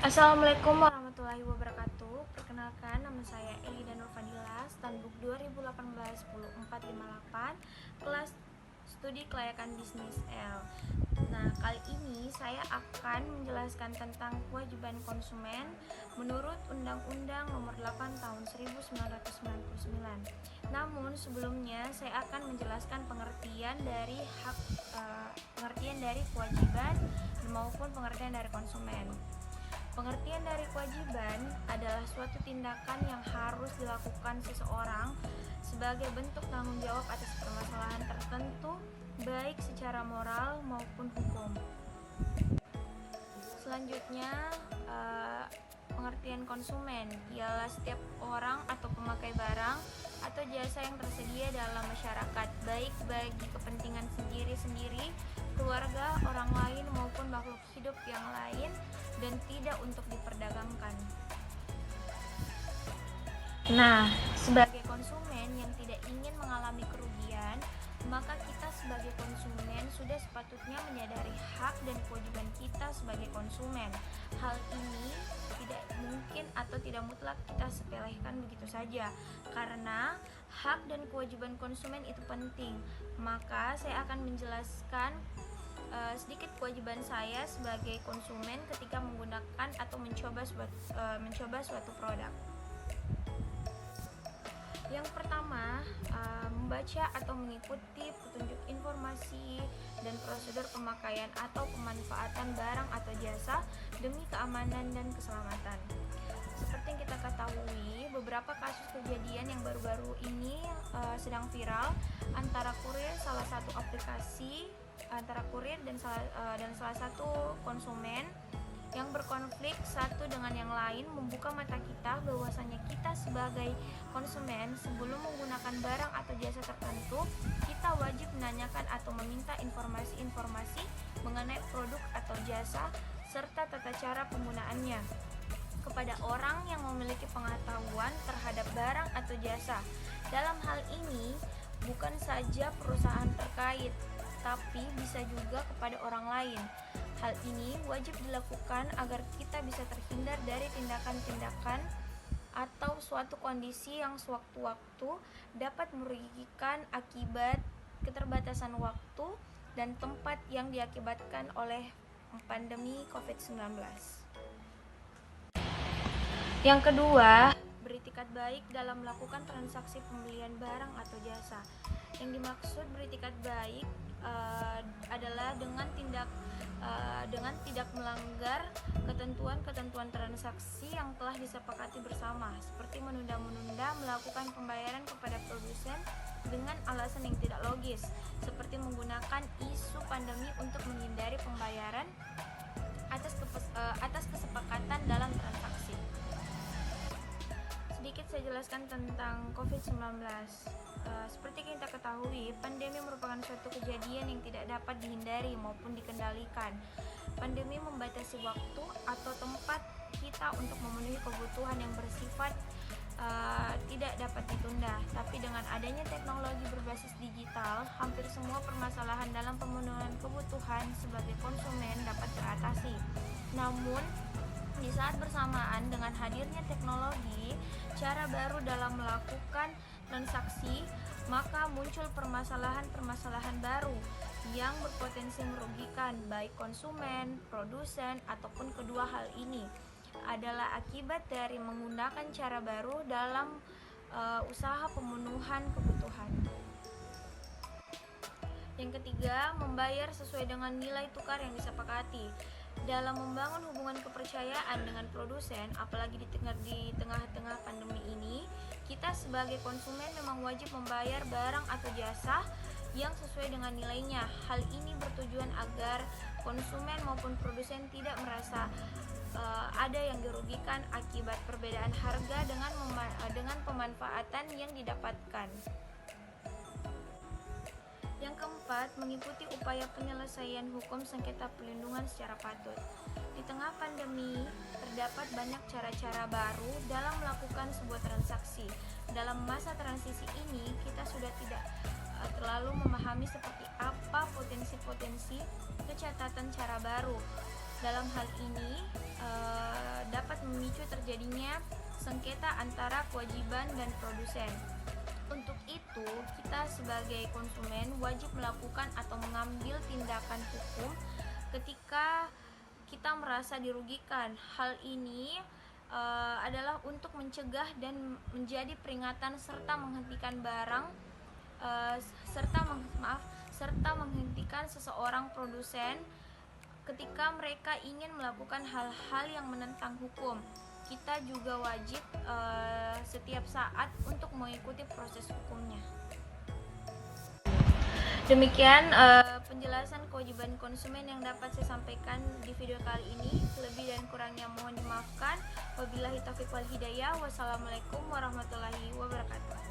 Assalamualaikum warahmatullahi wabarakatuh. Perkenalkan, nama saya Elida Nurfadila, Standbook 2018-10458, kelas studi kelayakan bisnis L. Nah, kali ini saya akan menjelaskan tentang kewajiban konsumen menurut Undang-Undang Nomor 8 Tahun 1999. Namun sebelumnya saya akan menjelaskan pengertian dari kewajiban maupun pengertian dari konsumen. Pengertian dari kewajiban adalah suatu tindakan yang harus dilakukan seseorang sebagai bentuk tanggung jawab atas permasalahan tertentu, baik secara moral maupun hukum. Selanjutnya, pengertian konsumen ialah setiap orang atau pemakai barang atau jasa yang tersedia dalam masyarakat, baik bagi kepentingan sendiri-sendiri, keluarga, orang lain maupun makhluk hidup yang lain, dan tidak untuk diperdagangkan. Nah, sebagai konsumen yang tidak ingin mengalami kerugian, maka kita sebagai konsumen sudah sepatutnya menyadari hak dan kewajiban kita sebagai konsumen. Hal ini tidak mungkin atau tidak mutlak kita sepelekan begitu saja, karena hak dan kewajiban konsumen itu penting. Maka saya akan menjelaskan sedikit kewajiban saya sebagai konsumen ketika menggunakan atau mencoba suatu produk. Yang pertama, membaca atau mengikuti petunjuk informasi dan prosedur pemakaian atau pemanfaatan barang atau jasa demi keamanan dan keselamatan. Seperti yang kita ketahui, beberapa kasus kejadian yang baru-baru ini sedang viral antara kurir dan salah satu konsumen yang berkonflik satu dengan yang lain, membuka mata kita bahwasanya kita sebagai konsumen sebelum menggunakan barang atau jasa tertentu, kita wajib menanyakan atau meminta informasi-informasi mengenai produk atau jasa serta tata cara penggunaannya kepada orang yang memiliki pengetahuan terhadap barang atau jasa. Dalam hal ini, bukan saja perusahaan terkait, tapi bisa juga kepada orang lain. Hal ini wajib dilakukan agar kita bisa terhindar dari tindakan-tindakan atau suatu kondisi yang sewaktu-waktu dapat merugikan akibat keterbatasan waktu dan tempat yang diakibatkan oleh pandemi COVID-19. Yang kedua, beritikat baik dalam melakukan transaksi pembelian barang atau jasa. Yang dimaksud beritikat baik adalah dengan tidak melanggar ketentuan transaksi yang telah disepakati bersama, seperti menunda-menunda melakukan pembayaran kepada produsen dengan alasan yang tidak logis, seperti menggunakan isu pandemi untuk menghindari pembayaran atas kesepakatan dalam transaksi. Sedikit saya jelaskan tentang COVID-19. Seperti kita ketahui, pandemi merupakan suatu kejadian yang tidak dapat dihindari maupun dikendalikan. Pandemi membatasi waktu atau tempat kita untuk memenuhi kebutuhan yang bersifat tidak dapat ditunda. Tapi dengan adanya teknologi berbasis digital, hampir semua permasalahan dalam pemenuhan kebutuhan sebagai konsumen dapat teratasi. Namun, di saat bersamaan dengan hadirnya teknologi, cara baru dalam melakukan transaksi, maka muncul permasalahan-permasalahan baru yang berpotensi merugikan baik konsumen, produsen, ataupun kedua hal ini adalah akibat dari menggunakan cara baru dalam usaha pemenuhan kebutuhan. Yang ketiga, membayar sesuai dengan nilai tukar yang disepakati. Dalam membangun hubungan kepercayaan dengan produsen, apalagi di tengah-tengah pandemi ini, kita sebagai konsumen memang wajib membayar barang atau jasa yang sesuai dengan nilainya. Hal ini bertujuan agar konsumen maupun produsen tidak merasa ada yang dirugikan akibat perbedaan harga dengan pemanfaatan yang didapatkan. Yang keempat, mengikuti upaya penyelesaian hukum sengketa perlindungan secara patut. Di tengah pandemi, terdapat banyak cara-cara baru dalam melakukan sebuah transaksi. Dalam masa transisi ini, kita sudah tidak terlalu memahami seperti apa potensi-potensi kecatatan cara baru. Dalam hal ini, memicu terjadinya sengketa antara kewajiban dan produsen. Untuk itu, kita sebagai konsumen wajib melakukan atau mengambil tindakan hukum ketika kita merasa dirugikan. Hal ini adalah untuk mencegah dan menjadi peringatan serta menghentikan serta menghentikan seseorang produsen ketika mereka ingin melakukan hal-hal yang menentang hukum. Kita juga wajib setiap saat untuk mengikuti proses hukumnya. Demikian penjelasan kewajiban konsumen yang dapat saya sampaikan di video kali ini. Lebih dan kurangnya mohon dimaafkan. Wabillahi taufiq wal hidayah. Wassalamualaikum warahmatullahi wabarakatuh.